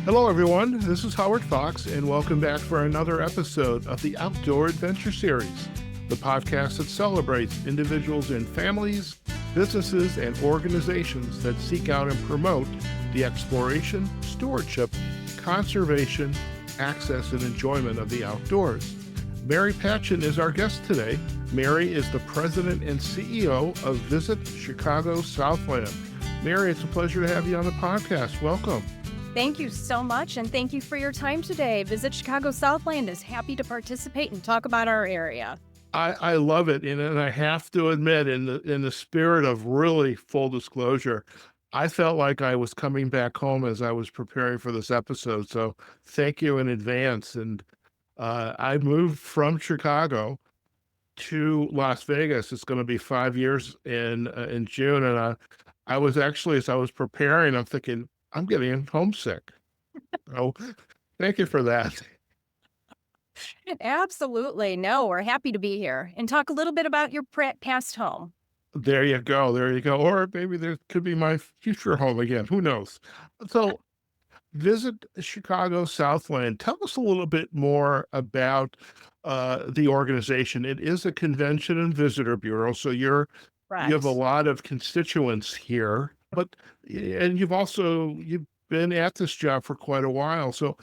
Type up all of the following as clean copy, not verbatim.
Hello, everyone. This is Howard Fox, and welcome back for another episode of the Outdoor Adventure Series, the podcast that celebrates individuals and families, businesses, and organizations that seek out and promote the exploration, stewardship, conservation, access, and enjoyment of the outdoors. Mary Patchin is our guest today. Mary is the president and CEO of Visit Chicago Southland. Mary, it's a pleasure to have you on the podcast. Welcome. Thank you so much, and thank you for your time today. Visit Chicago Southland is happy to participate and talk about our area. I love it, and I have to admit, in the spirit of really full disclosure, I felt like I was coming back home as I was preparing for this episode. So thank you in advance. And I moved from Chicago to Las Vegas. It's going to be 5 years in June, and I was actually, as I was preparing, I'm thinking I'm getting homesick. Oh, thank you for that. Absolutely. No, we're happy to be here and talk a little bit about your past home. There you go. There you go. Or maybe there could be my future home again. Who knows? So, Visit Chicago Southland. Tell us a little bit more about the organization. It is a convention and visitor bureau, so you have a Correct. lot of constituents here, and you've been at this job for quite a while. So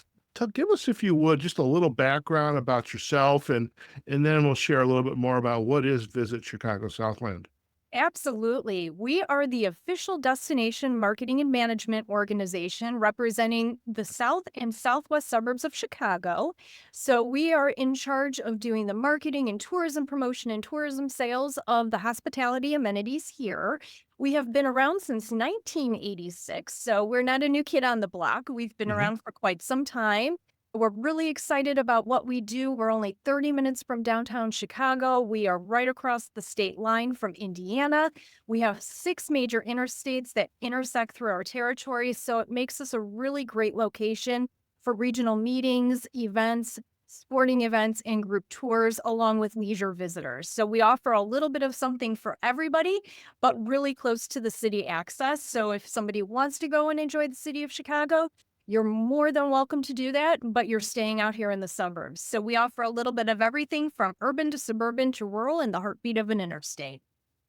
give us, if you would, just a little background about yourself, and then we'll share a little bit more about what is Visit Chicago Southland. Absolutely. We are the official destination marketing and management organization representing the south and southwest suburbs of Chicago. So we are in charge of doing the marketing and tourism promotion and tourism sales of the hospitality amenities here. We have been around since 1986, so we're not a new kid on the block. We've been Mhm. around for quite some time. We're really excited about what we do. We're only 30 minutes from downtown Chicago. We are right across the state line from Indiana. We have 6 major interstates that intersect through our territory, so it makes us a really great location for regional meetings, events, sporting events, and group tours, along with leisure visitors. So we offer a little bit of something for everybody, but really close to the city access. So if somebody wants to go and enjoy the city of Chicago, you're more than welcome to do that, but you're staying out here in the suburbs. So we offer a little bit of everything from urban to suburban to rural in the heartbeat of an interstate.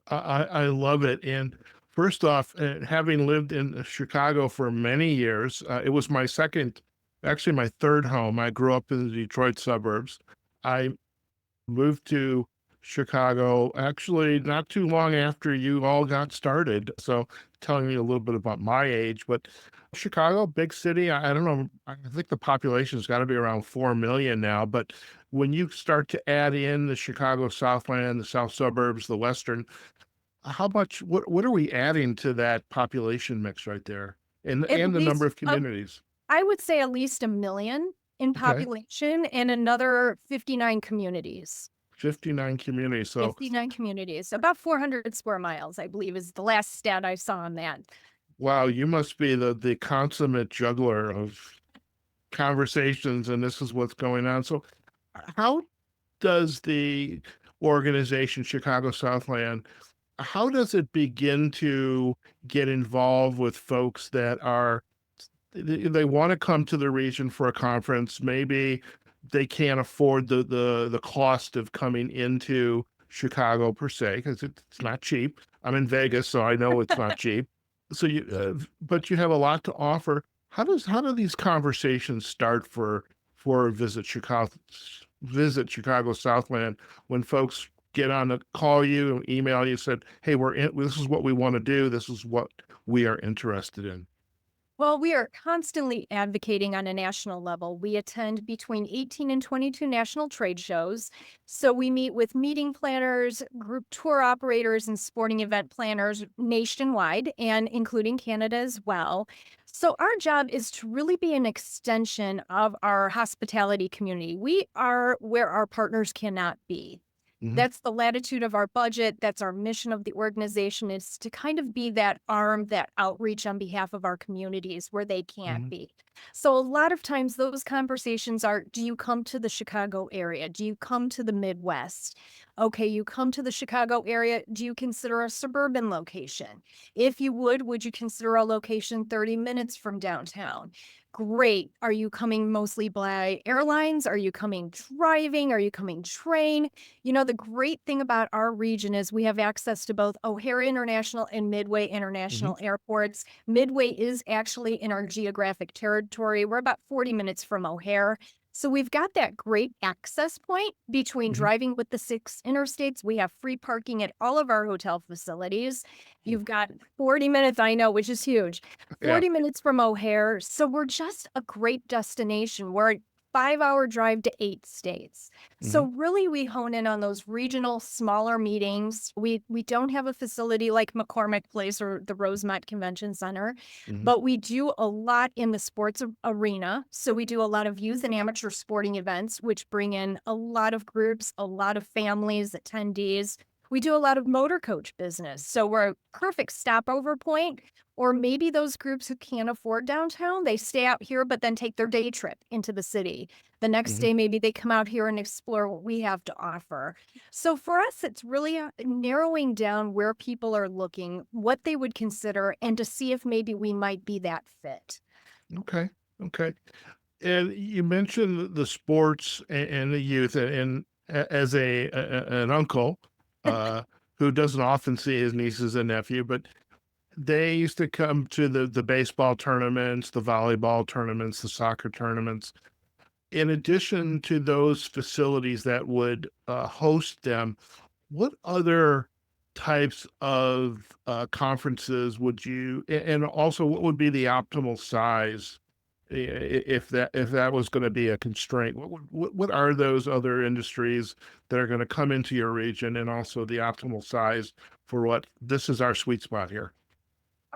I love it. And first off, having lived in Chicago for many years, it was actually my third home. I grew up in the Detroit suburbs. I moved to Chicago actually not too long after you all got started. So telling you a little bit about my age, but Chicago, big city. I don't know. I think the population's got to be around 4 million now. But when you start to add in the Chicago Southland, the South suburbs, the Western, what are we adding to that population mix right there? At And the number least, of communities. I would say at least a million in Okay. population and another 59 communities. 59 communities. So 59 communities, about 400 square miles, I believe, is the last stat I saw on that. wow, you must be the consummate juggler of conversations, and this is what's going on. So, how does the organization Chicago Southland, how does it begin to get involved with folks that they want to come to the region for a conference? Maybe they can't afford the cost of coming into Chicago per se because it's not cheap. I'm in Vegas, so I know it's not cheap. So but you have a lot to offer. How do these conversations start for Visit Chicago Southland when folks get on to call you, email you, said, "Hey, this is what we want to do. This is what we are interested in." Well, we are constantly advocating on a national level. We attend between 18 and 22 national trade shows. So we meet with meeting planners, group tour operators, and sporting event planners nationwide and including Canada as well. So our job is to really be an extension of our hospitality community. We are where our partners cannot be. Mhm, That's the latitude of our budget. That's our mission of the organization is to kind of be that arm, that outreach on behalf of our communities where they can't mhm. be. So a lot of times those conversations are, do you come to the Chicago area? Do you come to the Midwest? Okay, you come to the Chicago area. Do you consider a suburban location? If you would you consider a location 30 minutes from downtown? Great. Are you coming mostly by airlines? Are you coming driving? Are you coming train? The great thing about our region is we have access to both O'Hare International and Midway Hmm. International airports. Midway is actually in our geographic territory. We're about 40 minutes from O'Hare. So we've got that great access point between Hmm. driving with the six interstates. We have free parking at all of our hotel facilities. You've got 40 minutes, I know, which is huge. Yeah. 40 minutes from O'Hare, so we're just a great destination. We're a 5-hour drive to 8 states. Hmm. So really we hone in on those regional smaller meetings. We don't have a facility like McCormick Place or the Rosemont Convention Center, Hmm. but we do a lot in the sports arena. So we do a lot of youth and amateur sporting events, which bring in a lot of groups, a lot of families, attendees. We do a lot of motor coach business. So we're a perfect stopover point. Or maybe those groups who can't afford downtown, they stay out here, but then take their day trip into the city. The next Hmm. day, maybe they come out here and explore what we have to offer. So for us, it's really narrowing down where people are looking, what they would consider, and to see if maybe we might be that fit. Okay. Okay. And you mentioned the sports and the youth, and as an uncle uh, who doesn't often see his nieces and nephew, but they used to come to the baseball tournaments, the volleyball tournaments, the soccer tournaments. In addition to those facilities that would host them, what other types of conferences would you, and also what would be the optimal size if that was going to be a constraint? What are those other industries that are going to come into your region, and also the optimal size for what this is our sweet spot here?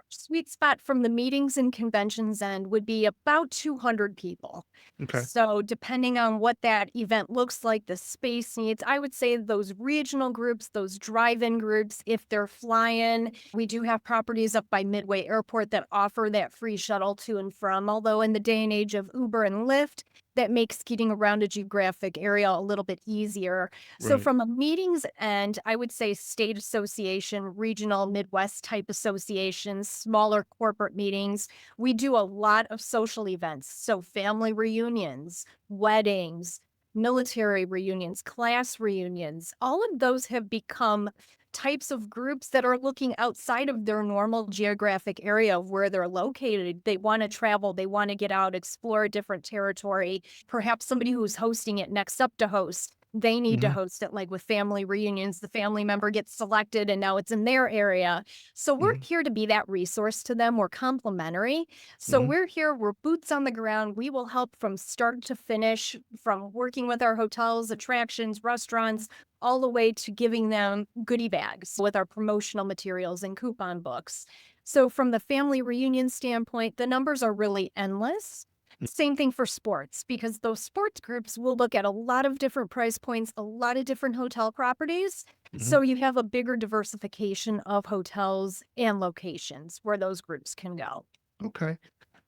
Sweet spot from the meetings and conventions end would be about 200 people. Okay. So, depending on what that event looks like, the space needs, I would say those regional groups, those drive in groups, if they're flying, we do have properties up by Midway Airport that offer that free shuttle to and from. Although, in the day and age of Uber and Lyft, that makes getting around a geographic area a little bit easier. So, Right. from a meetings end, I would say state association, regional, Midwest type associations, smaller corporate meetings. We do a lot of social events. So, family reunions, weddings, military reunions, class reunions, all of those have become types of groups that are looking outside of their normal geographic area of where they're located. They want to travel, they want to get out, explore a different territory. Perhaps somebody who's hosting it next up to host, they need to Hmm. host it, like with family reunions. The family member gets selected and now it's in their area. So we're Hmm. here to be that resource to them. We're complimentary. So Hmm. we're here, we're boots on the ground. We will help from start to finish, from working with our hotels, attractions, restaurants, all the way to giving them goodie bags with our promotional materials and coupon books. So, from the family reunion standpoint, the numbers are really endless. Same thing for sports, because those sports groups will look at a lot of different price points, a lot of different hotel properties. Hmm. So, you have a bigger diversification of hotels and locations where those groups can go. Okay.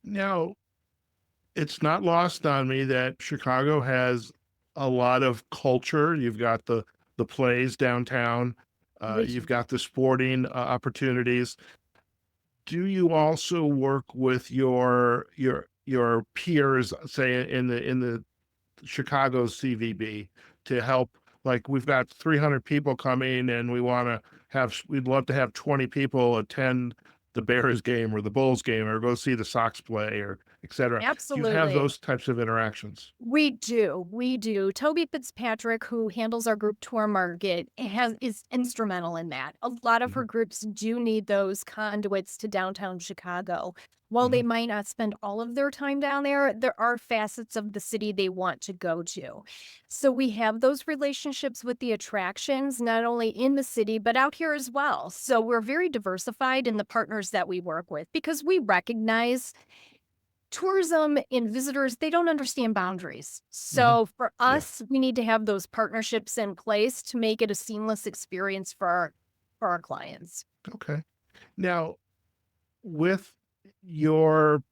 Now, it's not lost on me that Chicago has a lot of culture. You've got the plays downtown. We You've got the sporting opportunities. Do you also work with your peers, say in the Chicago CVB, to help? Like we've got 300 people coming, and we'd love to have 20 people attend the Bears game or the Bulls game or go see the Sox play or et cetera. Do you have Absolutely. those types of interactions? We do, we do. Toby Fitzpatrick, who handles our group tour market, is instrumental in that. A lot of her Mhm. groups do need those conduits to downtown Chicago. While they Mhm. might not spend all of their time down there are facets of the city they want to go to. So we have those relationships with the attractions, not only in the city, but out here as well. So we're very diversified in the partners that we work with because we recognize tourism and visitors, they don't understand boundaries. Mhm. So for Yeah. us, we need to have those partnerships in place to make it a seamless experience for our clients. Okay. Now, with your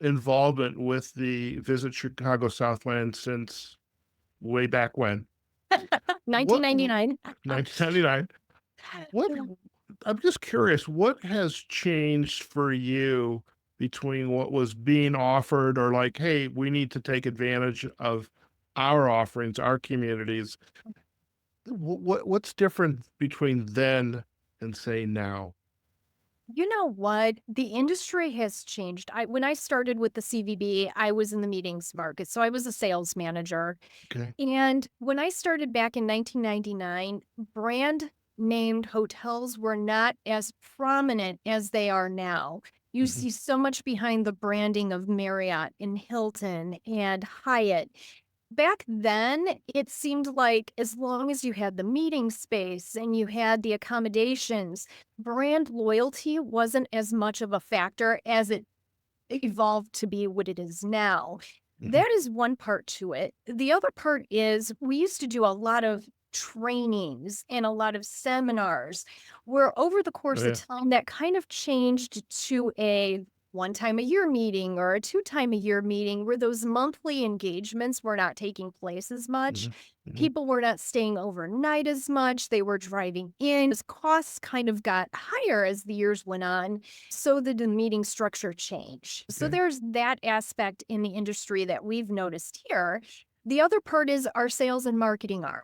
involvement with the Visit Chicago Southland since way back when, what 1999. 1999, what I'm just curious, what has changed for you between what was being offered or like, hey, we need to take advantage of our offerings, our communities. What's different between then and say now? You know what? The industry has changed. When I started with the CVB, I was in the meetings market, so I was a sales manager. Okay. And when I started back in 1999, brand named hotels were not as prominent as they are now. You Hmm. see so much behind the branding of Marriott and Hilton and Hyatt. Back then, it seemed like as long as you had the meeting space and you had the accommodations, brand loyalty wasn't as much of a factor as it evolved to be what it is now. Hmm. That is one part to it. The other part is we used to do a lot of trainings and a lot of seminars where over the Oh, course of yeah. time that kind of changed to a one time a year meeting or a two time a year meeting where those monthly engagements were not taking place as much. Hmm. Hmm. People were not staying overnight as much. They were driving in. As costs kind of got higher as the years went on, so did the meeting structure change. So Okay. there's that aspect in the industry that we've noticed here. The other part is our sales and marketing arm,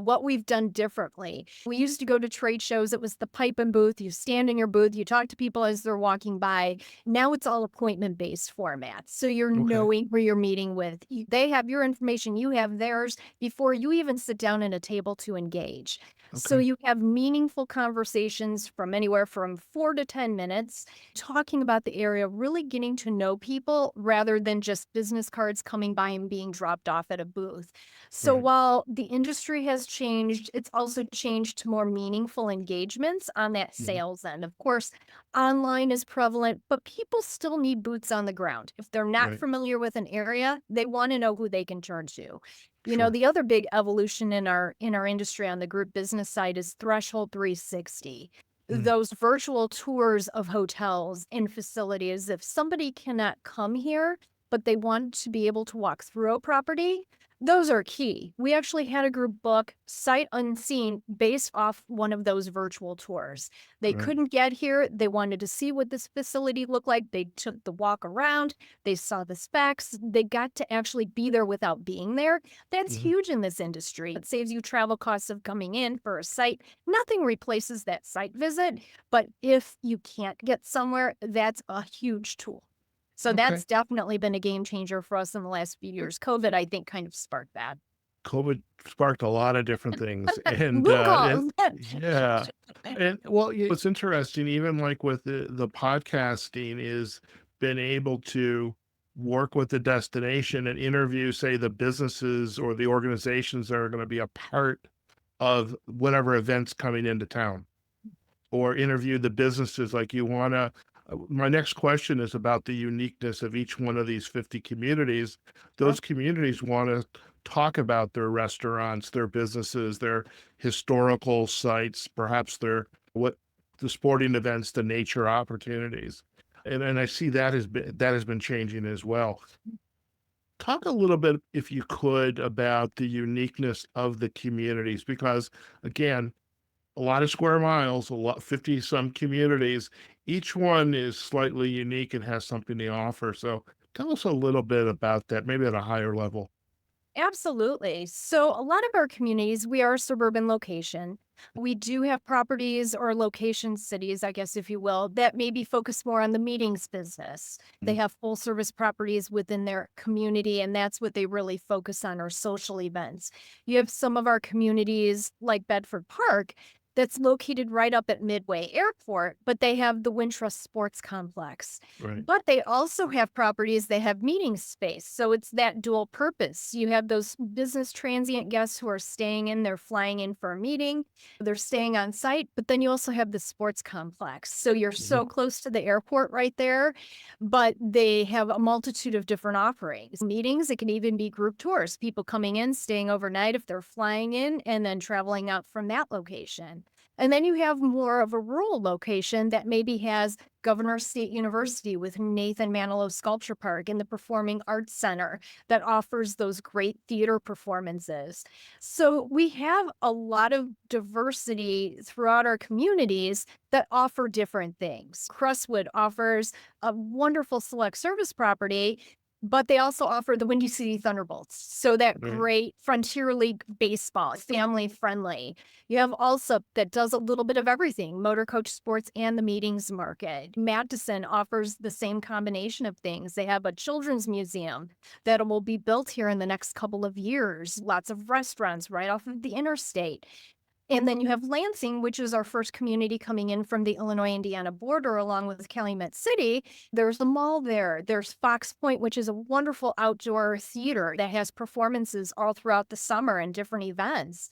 what we've done differently. We used to go to trade shows. It was the pipe and booth. You stand in your booth, you talk to people as they're walking by. Now it's all appointment based formats. So you're Okay. knowing who you're meeting with. They have your information, you have theirs before you even sit down at a table to engage. So Okay. you have meaningful conversations from anywhere from 4 to 10 minutes talking about the area, really getting to know people rather than just business cards coming by and being dropped off at a booth. So Right. while the industry has changed, it's also changed to more meaningful engagements on that Hmm. sales end. Of course, online is prevalent, but people still need boots on the ground. If they're not Right. familiar with an area, they want to know who they can turn to. Sure. The other big evolution in our industry on the group business side is Threshold 360. Mm. Those virtual tours of hotels and facilities. If somebody cannot come here, but they want to be able to walk through a property, those are key. We actually had a group book sight unseen based off one of those virtual tours. They Right. couldn't get here. They wanted to see what this facility looked like. They took the walk around. They saw the specs. They got to actually be there without being there. That's Hmm. huge in this industry. It saves you travel costs of coming in for a site. Nothing replaces that site visit, but if you can't get somewhere, that's a huge tool. So Okay. that's definitely been a game changer for us in the last few years. COVID, I think, kind of sparked that. COVID sparked a lot of different things, and Zoom calls. yeah, and well, what's interesting, even like with the podcasting, is been able to work with the destination and interview, say, the businesses or the organizations that are going to be a part of whatever events coming into town, or interview the businesses like you want to. My next question is about the uniqueness of each one of these 50 communities. Those communities want to talk about their restaurants, their businesses, their historical sites, perhaps their what the sporting events, the nature opportunities. And I see that has been changing as well. Talk a little bit, if you could, about the uniqueness of the communities, because again, a lot of square miles, a lot 50 some communities. Each one is slightly unique and has something to offer. So tell us a little bit about that, maybe at a higher level. Absolutely. So, a lot of our communities, we are a suburban location. We do have properties or location cities, I guess, if you will, that maybe focus more on the meetings business. They Mm. have full service properties within their community, and that's what they really focus on are social events. You have some of our communities like Bedford Park that's located right up at Midway Airport, but they have the Wintrust Sports Complex. Right. But they also have properties that have meeting space. So it's that dual purpose. You have those business transient guests who are staying in, they're flying in for a meeting, they're staying on site, but then you also have the sports complex. So you're Mhm. so close to the airport right there, but they have a multitude of different offerings. Meetings, it can even be group tours, people coming in, staying overnight if they're flying in, and then traveling out from that location. suburban. And then you have more of a rural location that maybe has Governor State University with Nathan Manilow Sculpture Park and the Performing Arts Center that offers those great theater performances. So we have a lot of diversity throughout our communities that offer different things. Crestwood offers a wonderful select service property, but they also offer the Windy City Thunderbolts. So that Right. great Frontier League baseball, family friendly. You have also that does a little bit of everything, motor coach sports and the meetings market. Madison offers the same combination of things. They have a children's museum that will be built here in the next couple of years. Lots of restaurants right off of the interstate. And then you have Lansing, which is our first community coming in from the Illinois-Indiana border, along with Calumet City. There's a mall there. There's Fox Point, which is a wonderful outdoor theater that has performances all throughout the summer and different events,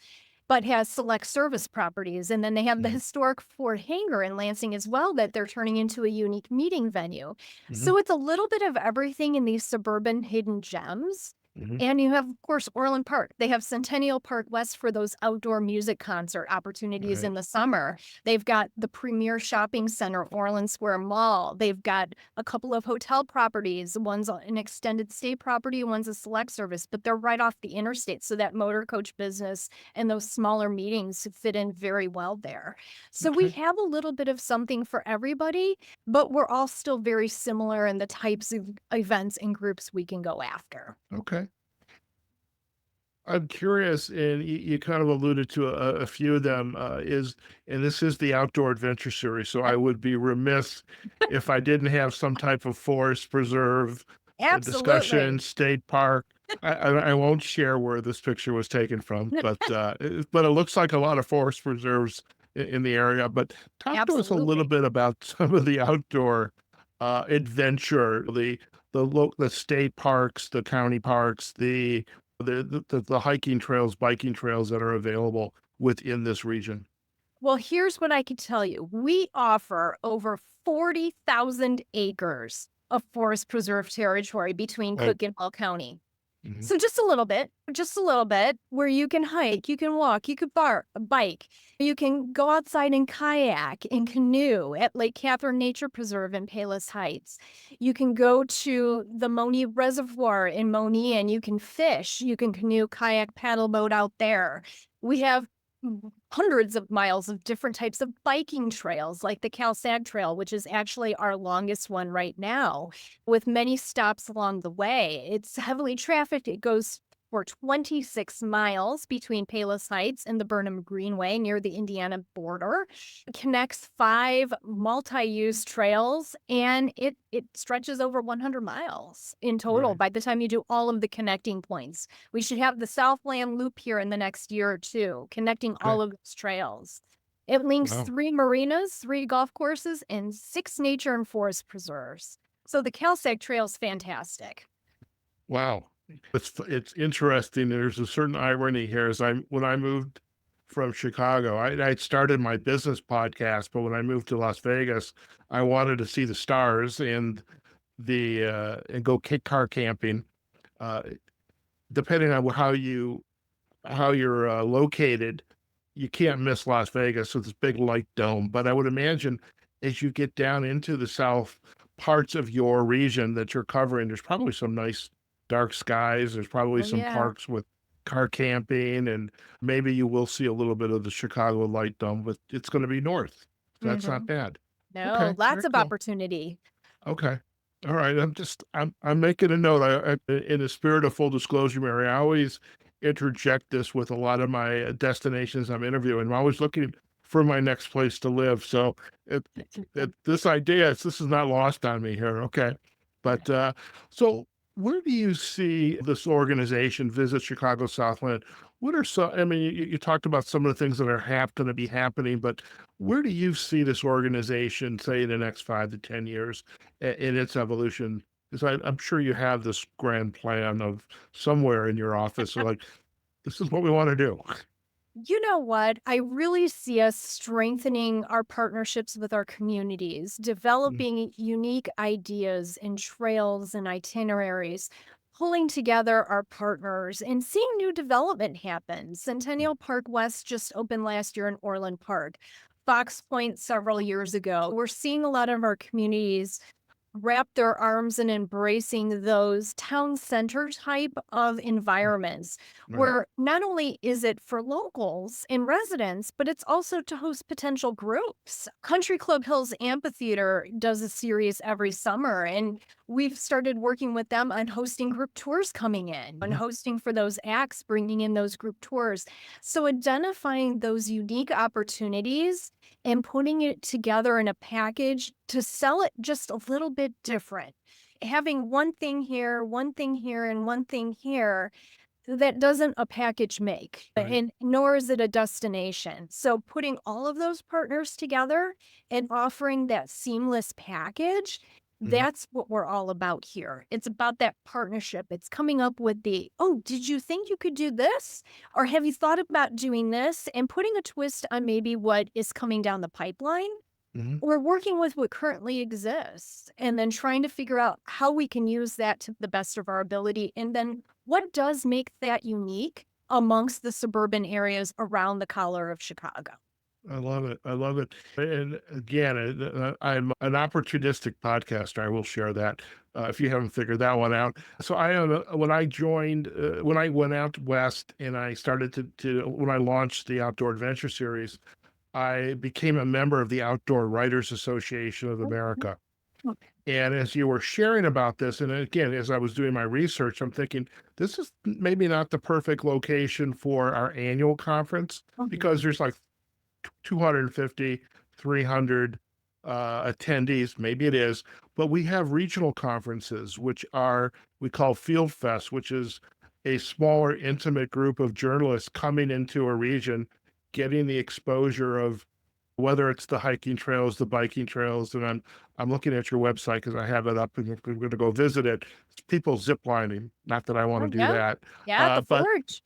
but has select service properties. And then they have the Mhm. historic Ford Hangar in Lansing as well that they're turning into a unique meeting venue. Mhm. So it's a little bit of everything in these suburban hidden gems. Mhm. And you have, of course, Orland Park. They have Centennial Park West for those outdoor music concert opportunities Right. in the summer. They've got the premier shopping center, Orland Square Mall. They've got a couple of hotel properties. One's an extended stay property, one's a select service, but they're right off the interstate. So that motor coach business and those smaller meetings fit in very well there. So we Okay. have a little bit of something for everybody, but we're all still very similar in the types of events and groups we can go after. Okay. I'm curious, and you kind of alluded to a few of them. And this is the outdoor adventure series, so I would be remiss if I didn't have some type of forest preserve discussion, Absolutely. state park. I won't share where this picture was taken from, but it looks like a lot of forest preserves in the area. But talk to us a little Absolutely. bit about some of the outdoor adventure, the state parks, the county parks, the hiking trails, biking trails that are available within this region. Well, here's what I can tell you. We offer over 40,000 acres of forest preserve territory between Right. Cook and Hall County. Mhm. So just a little bit where you can hike, you can walk, you could bike, you can go outside and kayak and canoe at Lake Catherine Nature Preserve in Palos Heights. You can go to the Moni Reservoir in Moni and you can fish, you can canoe, kayak, paddle boat out there. We have hundreds of miles of different types of biking trails like the CalSag Trail, which is actually our longest one right now with many stops along the way. It's heavily trafficked. It goes for 26 miles between Palos Heights and the Burnham Greenway near the Indiana border. It connects 5 multi-use trails and it stretches over 100 miles in total Right. by the time you do all of the connecting points. We should have the Southland Loop here in the next year or two, connecting Okay. all of those trails. It links Wow. 3 marinas, 3 golf courses, and 6 nature and forest preserves. So the Calsec Trail is fantastic. Wow. It's interesting. There's a certain irony here. As when I moved from Chicago, I started my business podcast, but when I moved to Las Vegas, I wanted to see the stars and go car camping. Uh, Depending on how you're located, you can't miss Las Vegas with this big light dome. But I would imagine as you get down into the south parts of your region that you're covering, there's probably some nice dark skies. There's probably Oh, some yeah. parks with car camping, and maybe you will see a little bit of the Chicago light dome, but it's going to be north. That's not Mhm. bad. No, Okay, lots very of cool. opportunity. Okay. All right. I'm making a note. In the spirit of full disclosure, Mary, I always interject this with a lot of my destinations I'm interviewing. I'm always looking for my next place to live. So it, this idea, this is not lost on me here. Okay. But so where do you see this organization, Visit Chicago Southland? What are some, I mean, you talked about some of the things that are going to be happening, but where do you see this organization, say, in the next 5 to 10 years? In its evolution? Because I'm sure you have this grand plan of somewhere in your office, so like, this is what we want to do. You know what? I really see us strengthening our partnerships with our communities, Mm, developing unique ideas and trails and itineraries, pulling together our partners and seeing new development happen. Centennial Park West just opened last year in Orland Park. Fox Point several years ago. We're seeing a lot of our communities wrap their arms in embracing those town center type of environments Right. where not only is it for locals and residents, but it's also to host potential groups. Country Club Hills Amphitheater does a series every summer, and we've started working with them on hosting group tours coming in and Mhm. hosting for those acts, bringing in those group tours. So identifying those unique opportunities and putting it together in a package to sell it just a little bit different. Having one thing here, and one thing here that doesn't a package make, Right. and nor is it a destination. So putting all of those partners together and offering that seamless package, Mhm. that's what we're all about here. It's about that partnership. It's coming up with the, oh, did you think you could do this? Or have you thought about doing this? And putting a twist on maybe what is coming down the pipeline. Mhm. We're working with what currently exists and then trying to figure out how we can use that to the best of our ability. And then what does make that unique amongst the suburban areas around the collar of Chicago? I love it. I love it. And again, I'm an opportunistic podcaster. I will share that if you haven't figured that one out. So when I joined, when I went out west and I started when I launched the Outdoor Adventure Series, I became a member of the Outdoor Writers Association of America. And as you were sharing about this, and again, as I was doing my research, I'm thinking this is maybe not the perfect location for our annual conference because there's like 250, 300 attendees. Maybe it is, but we have regional conferences, which are, we call Field Fest, which is a smaller, intimate group of journalists coming into a region, getting the exposure of whether it's the hiking trails, the biking trails, and I'm looking at your website because I have it up and we're going to go visit it. It's people ziplining. Not that I want to Oh, do yeah. that, Yeah, the but forge.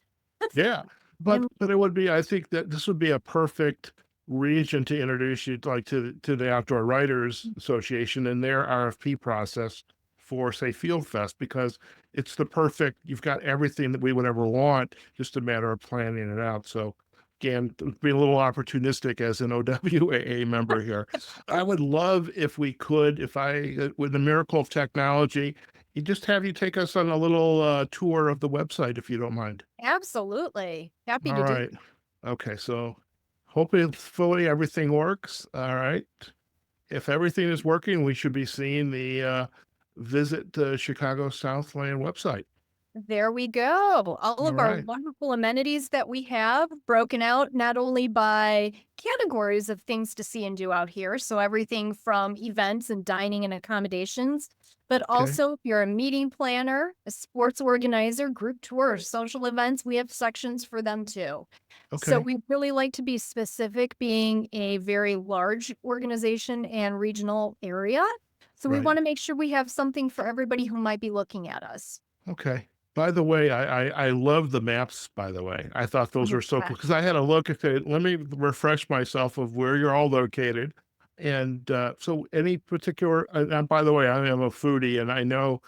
yeah, And but it would be, I think that this would be a perfect region to introduce you to, like, to the Outdoor Writers Association and their RFP process for, say, Field Fest, because it's the perfect, you've got everything that we would ever want, just a matter of planning it out. So again, be a little opportunistic as an OWAA member here. I would love if we could, if I, with the miracle of technology, just have you take us on a little tour of the website, if you don't mind. absolutely. Happy All to do. right. Okay. So hopefully everything works. All right. If everything is working, we should be seeing the visit the Chicago Southland website. There we go. All All of our right. wonderful amenities that we have broken out not only by categories of things to see and do out here. So, everything from events and dining and accommodations, but Okay. also if you're a meeting planner, a sports organizer, group tours, social events, we have sections for them too. So, Okay. we really like to be specific, being a very large organization and regional area. So, we Right. want to make sure we have something for everybody who might be looking at us. Okay. By the way, I love the maps, by the way. I thought those Oh, were so cool yeah. because I had a look at it. Let me refresh myself of where you're all located. And so any particular, and by the way, I am a foodie and I know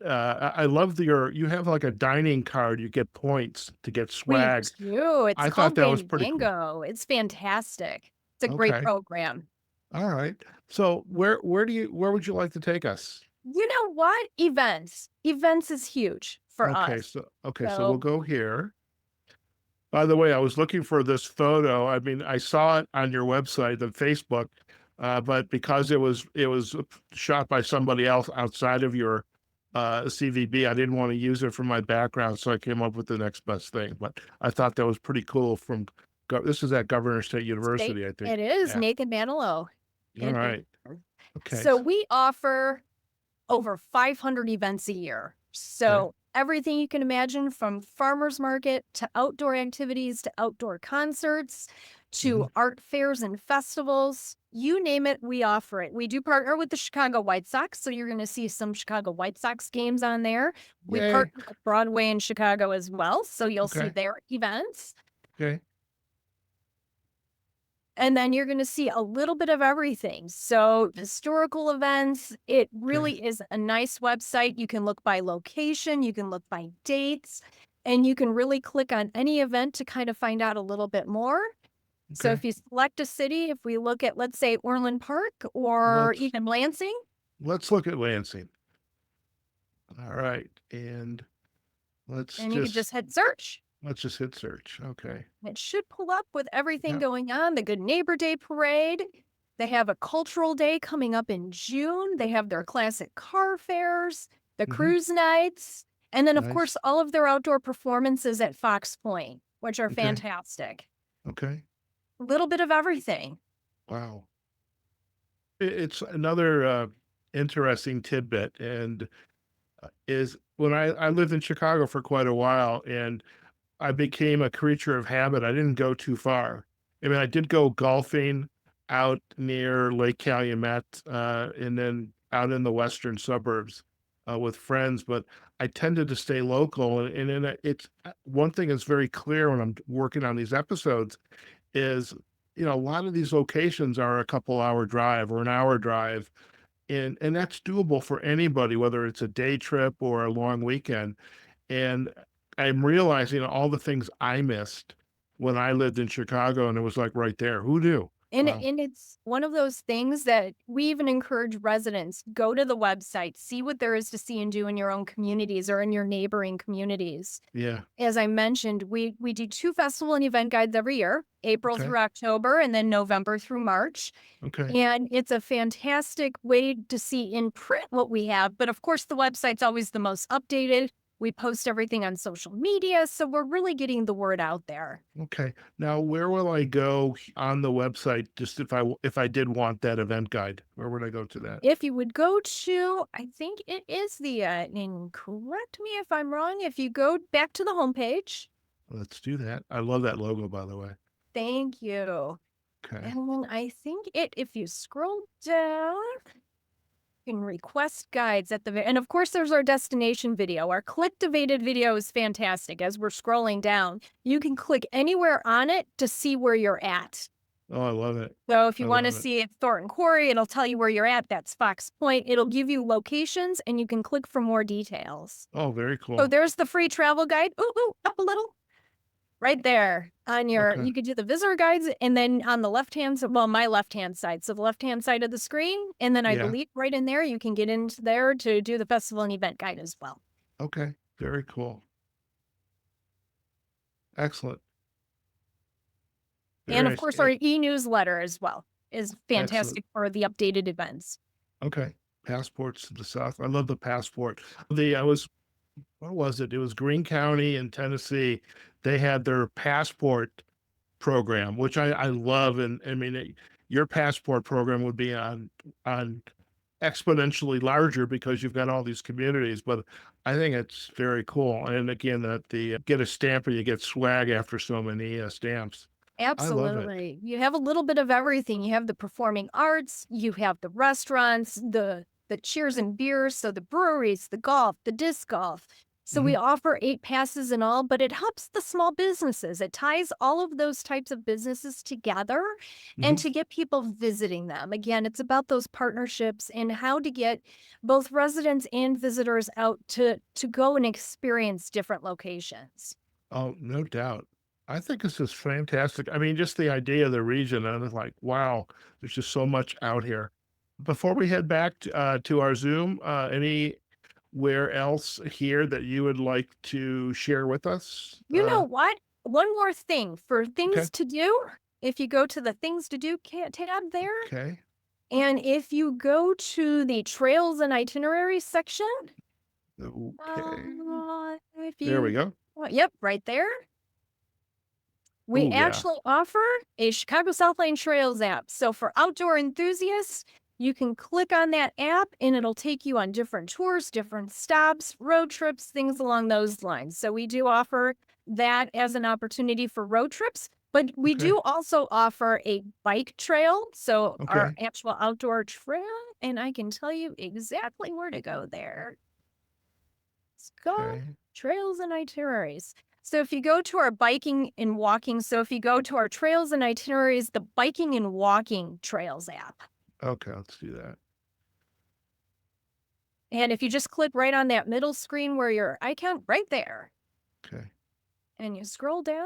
I love you have like a dining card, you get points to get We swag. do. It's I thought called that was pretty cool. Fandango. It's fantastic. It's a great Okay. program. All right. So where would you like to take us? You know what? Events. Events is huge for us. Okay, so we'll So go here. By the way, I was looking for this photo. I mean, I saw it on your website, the Facebook, but because it was shot by somebody else outside of your CVB, I didn't want to use it for my background, so I came up with the next best thing. But I thought that was pretty cool. This is at Governor State state University, I think. it is Yeah. Nathan Manilow. All And right. Okay. so we offer over 500 events a year. Okay. So everything you can imagine, from farmers market to outdoor activities to outdoor concerts Mhm. to art fairs and festivals, you name it, we offer it. We do partner with the Chicago White Sox, so you're going to see some Chicago White Sox games on there. We Yay. partner with Broadway in Chicago as well, so you'll see Okay. their events. Okay. And then you're going to see a little bit of everything. So, historical events, it Okay. really is a nice website. You can look by location, you can look by dates, and you can really click on any event to kind of find out a little bit more. So, Okay. if you select a city, if we look at, let's say, Orland Park or Let's even Lansing, let's look at Lansing. All right. And let's and you could just just hit search. let's just hit search. Okay. It should pull up with everything Yeah. going on, the Good Neighbor Day parade. They have a cultural day coming up in June. They have their classic car fairs, the Hmm. cruise nights, and then, of Nice. course, all of their outdoor performances at Fox Point, which are Okay. fantastic. Okay. A little bit of everything. Wow. It's another interesting tidbit, and is when I lived in Chicago for quite a while, and I became a creature of habit. I didn't go too far. I mean, I did go golfing out near Lake Calumet, and then out in the western suburbs with friends, but I tended to stay local. And then it's one thing that's very clear when I'm working on these episodes is, a lot of these locations are a couple hour drive or an hour drive, and that's doable for anybody, whether it's a day trip or a long weekend. And I'm realizing all the things I missed when I lived in Chicago, and it was like right there. Who knew? And Wow. and it's one of those things that we even encourage residents, go to the website, see what there is to see and do in your own communities or in your neighboring communities. Yeah. As I mentioned, we do 2 festival and event guides every year, April Okay. through October and then November through March, Okay. and it's a fantastic way to see in print what we have, but of course, the website's always the most updated. We post everything on social media, so we're really getting the word out there. Okay. Now, where will I go on the website? Just if I did want that event guide, where would I go to that? If you would go to, I think it is the, and correct me if I'm wrong, if you go back to the homepage. Let's do that. I love that logo, by the way. Thank you. Okay. And then I think if you scroll down, you can request guides at the and of course there's our destination video. Our clicktivated video is fantastic. As we're scrolling down, you can click anywhere on it to see where you're at. Oh, I love it. So if I you want to love it. see it, Thornton Quarry, it'll tell you where you're at. That's Fox Point. It'll give you locations and you can click for more details. Oh, very So cool. there's the free travel guide. Ooh, ooh, up a little. Right there on your, Okay. you could do the visitor guides and then on the left hand, well, my left hand side. So the left hand side of the screen. And then I Yeah. believe right in there, you can get into there to do the festival and event guide as well. Okay. Very cool. Excellent. And Very of nice. course, our e-newsletter as well is Excellent. fantastic for the updated events. Okay. Passports to the South. I love the passport. I was, what was it? It was Greene County in Tennessee. They had their passport program, which I love. And I mean, your passport program would be on exponentially larger because you've got all these communities. But I think it's very cool. And again, that the get a stamp or you get swag after so many stamps. I love it. Absolutely. You have a little bit of everything. You have the performing arts, you have the restaurants, the cheers and beers, so the breweries, the golf, the disc golf. So we Hmm. offer 8 passes and all, but it helps the small businesses. It ties all of those types of businesses together and Hmm. to get people visiting them. Again, it's about those partnerships and how to get both residents and visitors out to go and experience different locations. Oh, no doubt. I think this is fantastic. I mean, just the idea of the region, and it's like, wow, there's just so much out here. Before we head back to our Zoom, anywhere else here that you would like to share with us? You know what? One more thing for Okay. things to do, if you go to the things to do tab there, Okay. and if you go to the trails and itineraries section, Okay. if There we you, go. yep, right there, we Oh, yeah. actually offer a Chicago Southland Trails app. So for outdoor enthusiasts, you can click on that app and it'll take you on different tours, different stops, road trips, things along those lines. So we do offer that as an opportunity for road trips, but we Okay. do also offer a bike trail. So our Okay. actual outdoor trail, and I can tell you exactly where to go there. Let's go Okay. trails and itineraries. So if you go to our biking and walking, so if you go to our trails and itineraries, the biking and walking trails app. Okay, let's do that. And if you just click right on that middle screen where your icon right there, Okay. and you scroll down,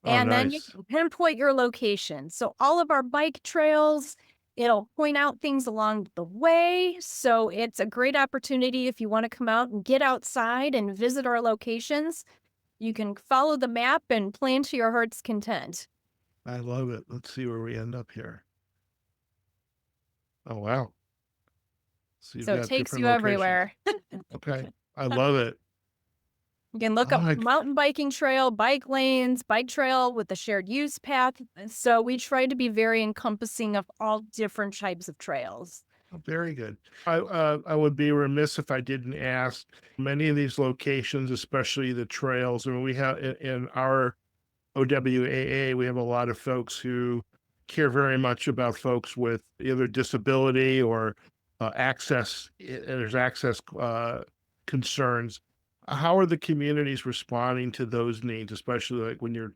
Oh, and then you nice. can pinpoint your location. So all of our bike trails, it'll point out things along the way. So it's a great opportunity if you want to come out and get outside and visit our locations. You can follow the map and plan to your heart's content. I love it. Let's see where we end up here. Oh, wow. So you've So it got takes different you locations. everywhere. Okay. I love it. You can look Oh up my, mountain biking trail, bike lanes, bike trail with the shared use path. So we try to be very encompassing of all different types of trails. very good. I would be remiss if I didn't ask many of these locations, especially the trails. I mean, we have in our OWAA, we have a lot of folks who care very much about folks with either disability or access. There's access concerns. How are the communities responding to those needs, especially like when you're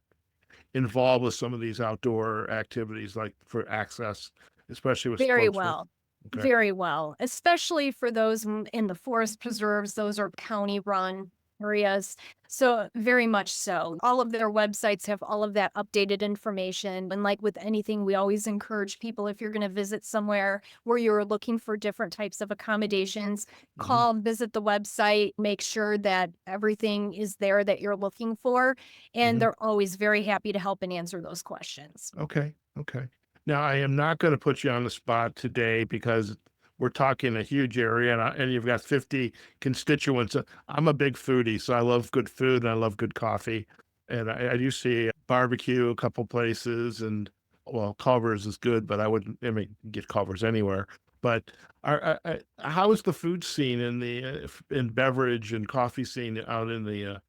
involved with some of these outdoor activities, like for access, especially with Very folks with? well. Okay. Very well, especially for those in the forest preserves. Those are county run areas. So, very much so. All of their websites have all of that updated information. And, like with anything, we always encourage people if you're going to visit somewhere where you're looking for different types of accommodations, Hmm. call, visit the website, make sure that everything is there that you're looking for. And Hmm. they're always very happy to help and answer those questions. Okay. Okay. Now, I am not going to put you on the spot today because we're talking a huge area and you've got 50 constituents. I'm a big foodie, so I love good food and I love good coffee. And I do see barbecue a couple places and, well, Culver's is good, but I wouldn't, I mean, get Culver's anywhere. But how is the food scene in the in beverage and coffee scene out in the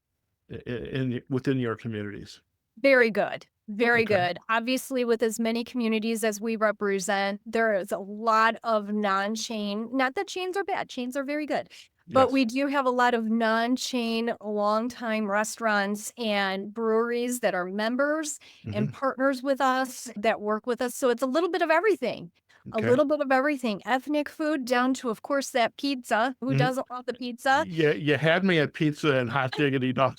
within your communities? Very good. Very Okay. good. Obviously, with as many communities as we represent, there is a lot of non-chain, not that chains are bad, chains are very good, but Yes. we do have a lot of non-chain, long-time restaurants and breweries that are members and Hmm. partners with us that work with us. So it's a little bit of everything. A Okay. little bit of everything, ethnic food down to, of course, that pizza. Who Mhm. doesn't love the pizza? Yeah, you had me at pizza and hot diggity dog.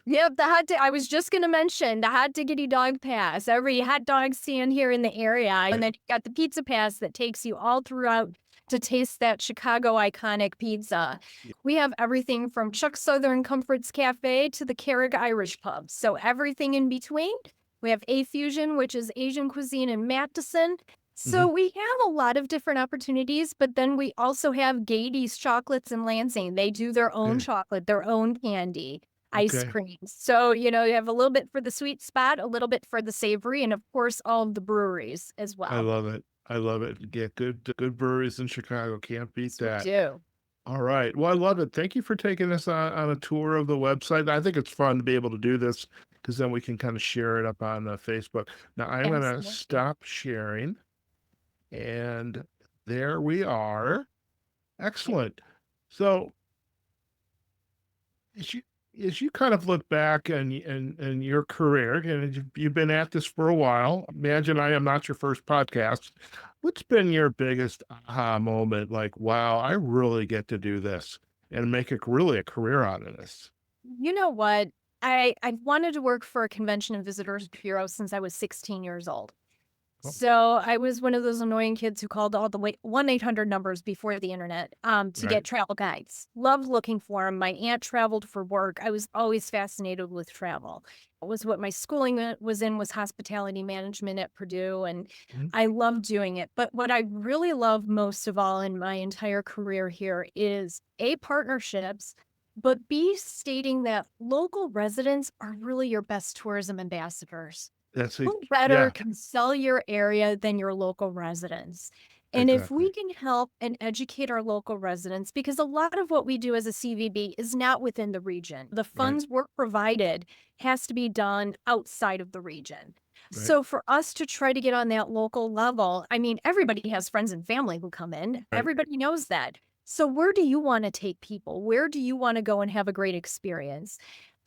Yep, the hot I was just gonna mention the hot diggity dog pass. Every hot dog stand here in the area, and then you got the pizza pass that takes you all throughout to taste that Chicago iconic pizza. We have everything from Chuck Southern Comforts Cafe to the Carrick Irish Pub, so everything in between. We have A Fusion, which is Asian cuisine in Madison. So Mhm. we have a lot of different opportunities, but then we also have Gady's Chocolates in Lansing. They do their own Okay. chocolate, their own candy ice Okay. cream. So, you have a little bit for the sweet spot, a little bit for the savory, and of course, all of the breweries as I well. love it. I love it. Get good breweries in Chicago. Can't beat Yes, we that. do. All right. Well, I love it. Thank you for taking us on a tour of the website. I think it's fun to be able to do this because then we can kind of share it up on Facebook. Now I'm going to Absolutely. stop sharing, and there we are. Excellent. So as you kind of look back and your career, and you've been at this for a while. Imagine I am not your first podcast. What's been your biggest aha moment? Like, wow, I really get to do this and make it really a career out of this. You know what? I've wanted to work for a convention and visitors bureau since I was 16 years old. Oh, So I was one of those annoying kids who called all the 1-800 numbers before the internet to right. get travel guides. Loved looking for them. My aunt traveled for work. I was always fascinated with travel. It was what my schooling was hospitality management at Purdue, and Mhm. I loved doing it. But what I really love most of all in my entire career here is A, partnerships, but B, stating that local residents are really your best tourism ambassadors. That's Who it. better Yeah, can sell your area than your local residents? And if we exactly. can help and educate our local residents, because a lot of what we do as a CVB is not within the region. The Right. funds we're provided has to be done outside of the region. Right. So for us to try to get on that local level, I mean, everybody has friends and family who come in. Right. Everybody knows that. So where do you want to take people? Where do you want to go and have a great experience?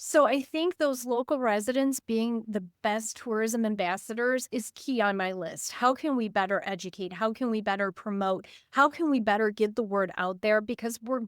So I think those local residents being the best tourism ambassadors is key on my list. How can we better educate? How can we better promote? How can we better get the word out there? Because we're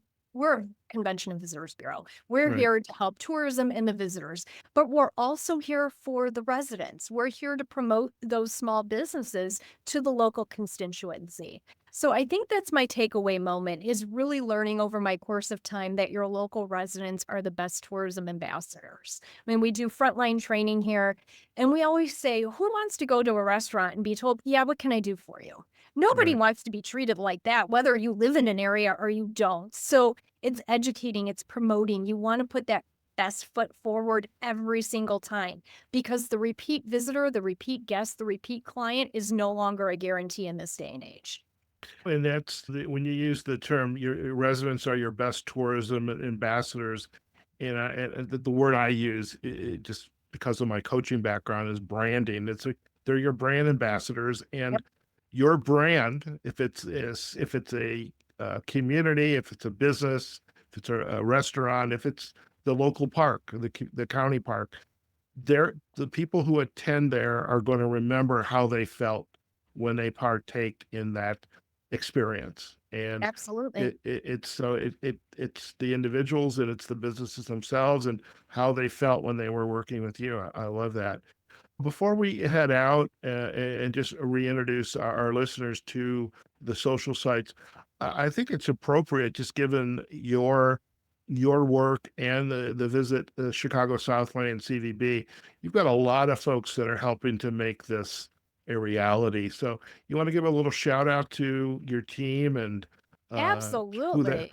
a convention and visitors bureau. We're Right. here to help tourism and the visitors, but we're also here for the residents. We're here to promote those small businesses to the local constituency. So I think that's my takeaway moment is really learning over my course of time that your local residents are the best tourism ambassadors. I mean, we do frontline training here, and we always say, who wants to go to a restaurant and be told, yeah, what can I do for you? Nobody Right. wants to be treated like that, whether you live in an area or you don't. So it's educating, it's promoting. You want to put that best foot forward every single time because the repeat visitor, the repeat guest, the repeat client is no longer a guarantee in this day and age. And when you use the term, your residents are your best tourism ambassadors. And the word I use, just because of my coaching background, is branding. They're your brand ambassadors, and Yep. your brand, if it's a community, if it's a business, if it's a restaurant, if it's the local park, the county park, the people who attend there are going to remember how they felt when they partake in that experience. And Absolutely. it's the individuals and it's the businesses themselves and how they felt when they were working with you. I love that. Before we head out and just reintroduce our listeners to the social sites, I think it's appropriate, just given your work and the visit Chicago Southland and CVB, you've got a lot of folks that are helping to make this a reality. So you want to give a little shout out to your team and uh, who that Absolutely. who they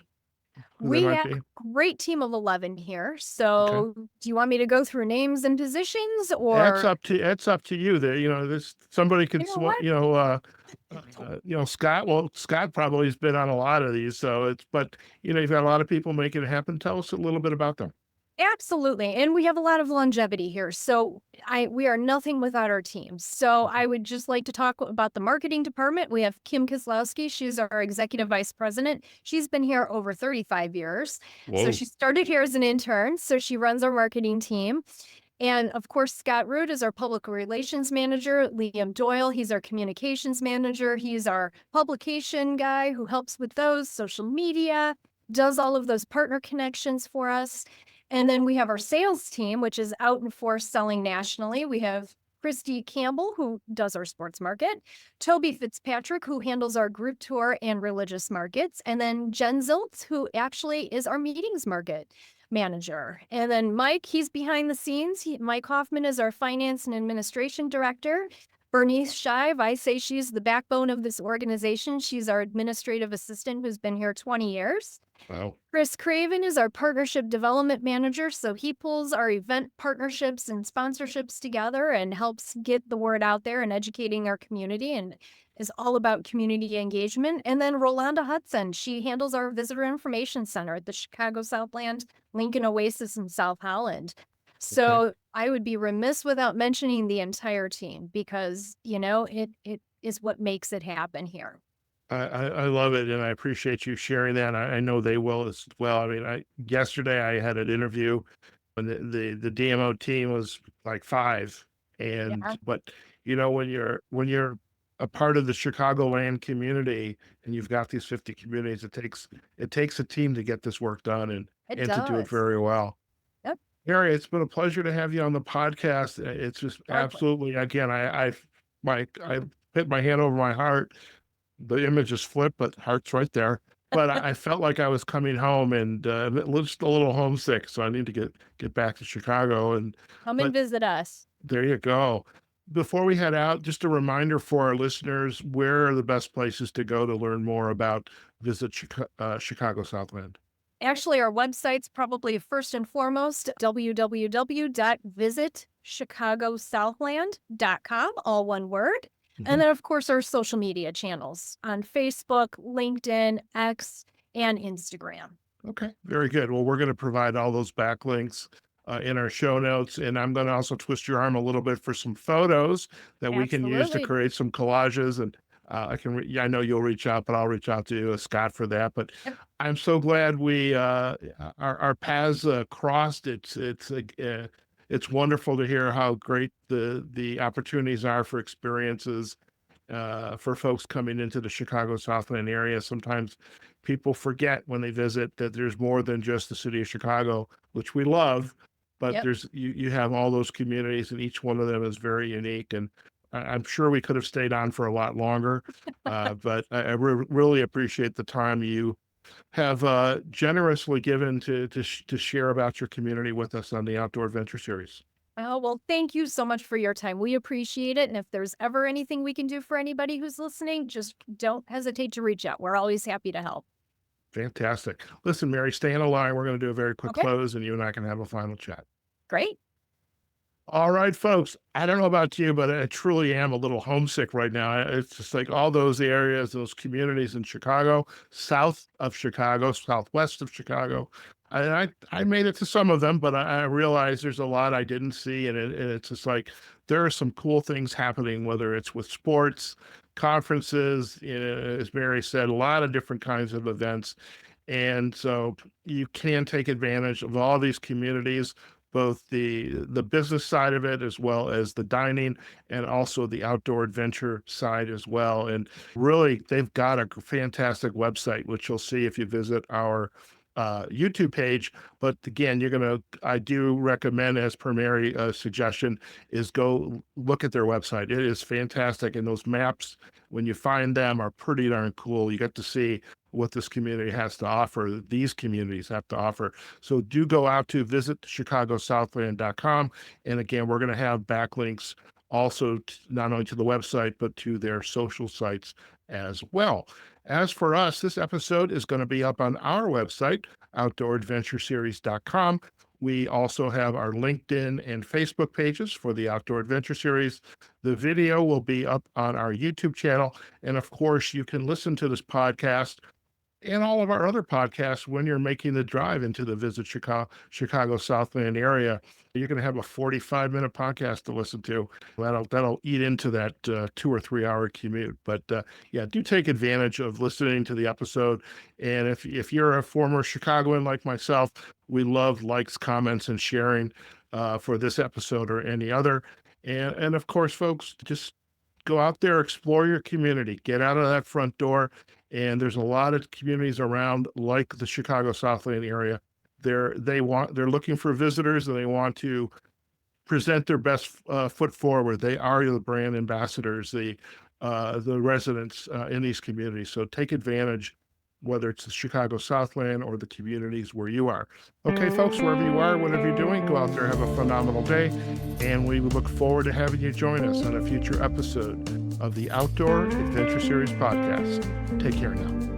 We might have be? a great team of 11 here. Okay. So, do you want me to go through names and positions That's or up to you there. This somebody could, you know what? Scott. Well, Scott probably has been on a lot of these, so but you've got a lot of people making it happen. Tell us a little bit about them. Absolutely. And we have a lot of longevity here. So, we are nothing without our team. So, I would just like to talk about the marketing department. We have Kim Kislowski. She's our executive vice president. She's been here over 35 years. So, Whoa. she started here as an intern. So, she runs our marketing team. And of course, Scott Root is our public relations manager. Liam Doyle, he's our communications manager. He's our publication guy who helps with those, social media, does all of those partner connections for us. And then we have our sales team, which is out in force selling nationally. We have Christy Campbell, who does our sports market, Toby Fitzpatrick, who handles our group tour and religious markets, and then Jen Ziltz, who actually is our meetings market manager. And then Mike, he's behind the scenes. Mike Hoffman is our finance and administration director. Bernice Shive, I say she's the backbone of this organization. She's our administrative assistant who's been here 20 years. Wow. Chris Craven is our partnership development manager. So he pulls our event partnerships and sponsorships together and helps get the word out there and educating our community and is all about community engagement. And then Rolanda Hudson, she handles our visitor information center at the Chicago Southland, Lincoln Oasis, in South Holland. Okay. So I would be remiss without mentioning the entire team because, it is what makes it happen here. I love it, and I appreciate you sharing that. I know they will as well. I mean, yesterday I had an interview when the DMO team was like five, Yeah, but when you're a part of the Chicagoland community and you've got these 50 communities, it takes a team to get this work done it and to do it does. very well. Yep. Harry, it's been a pleasure to have you on the podcast. It's just Our absolutely, again, I hit my hand over my heart. The image is flipped, but heart's right there. But I felt like I was coming home and just a little homesick, so I need to get back to Chicago. Come and But visit us. there you go. Before we head out, just a reminder for our listeners: where are the best places to go to learn more about Visit Chicago Southland? Actually, our website's probably first and foremost www.visitchicagosouthland.com, all one word. Mhm. And then, of course, our social media channels on Facebook, LinkedIn, X, and Instagram. Okay, very good. Well, we're going to provide all those backlinks in our show notes, and I'm going to also twist your arm a little bit for some photos that we can use to Absolutely. create some collages. And I know you'll reach out, but I'll reach out to Scott for that. But Yep. I'm so glad our paths crossed. It's wonderful to hear how great the opportunities are for experiences for folks coming into the Chicago Southland area. Sometimes people forget when they visit that there's more than just the city of Chicago, which we love, but Yep. you have all those communities, and each one of them is very unique. And I'm sure we could have stayed on for a lot longer, but I really appreciate the time you have generously given to share about your community with us on the Outdoor Adventure Series. Oh, well, thank you so much for your time. We appreciate it. And if there's ever anything we can do for anybody who's listening, just don't hesitate to reach out. We're always happy to help. Fantastic. Listen, Mary, stay on the line. We're going to do a very quick Okay, close, and you and I can have a final chat. great. All right, folks. I don't know about you, but I truly am a little homesick right now. It's just like all those areas, those communities in Chicago, south of Chicago, southwest of Chicago. I made it to some of them, but I realized there's a lot I didn't see, and it's just like there are some cool things happening, whether it's with sports, conferences, as Mary said, a lot of different kinds of events. And so you can take advantage of all these communities, both the business side of it as well as the dining and also the outdoor adventure side as well. And really, they've got a fantastic website, which you'll see if you visit our YouTube page. But again, I do recommend, as per Mary suggestion, is go look at their website. It is fantastic. And those maps, when you find them, are pretty darn cool. You get to see what this community has to offer, these communities have to offer. So do go out to visit chicagosouthland.com. And again, we're going to have backlinks also not only to the website, but to their social sites as well. As for us, this episode is going to be up on our website, outdooradventureseries.com. We also have our LinkedIn and Facebook pages for the Outdoor Adventure Series. The video will be up on our YouTube channel. And of course, you can listen to this podcast and all of our other podcasts when you're making the drive into the Visit Chicago Southland area. You're going to have a 45-minute podcast to listen to. That'll eat into that 2 or 3 hour commute. But yeah, do take advantage of listening to the episode. And if you're a former Chicagoan like myself, we love likes, comments, and sharing for this episode or any other. And of course, folks, just go out there, explore your community, get out of that front door. And there's a lot of communities around, like the Chicago Southland area. They're looking for visitors, and they want to present their best foot forward. They are the brand ambassadors, the residents in these communities. So take advantage, whether it's the Chicago Southland or the communities where you are. Okay, folks, wherever you are, whatever you're doing, go out there, have a phenomenal day, and we look forward to having you join us on a future episode of the Outdoor Adventure Series podcast. Take care now.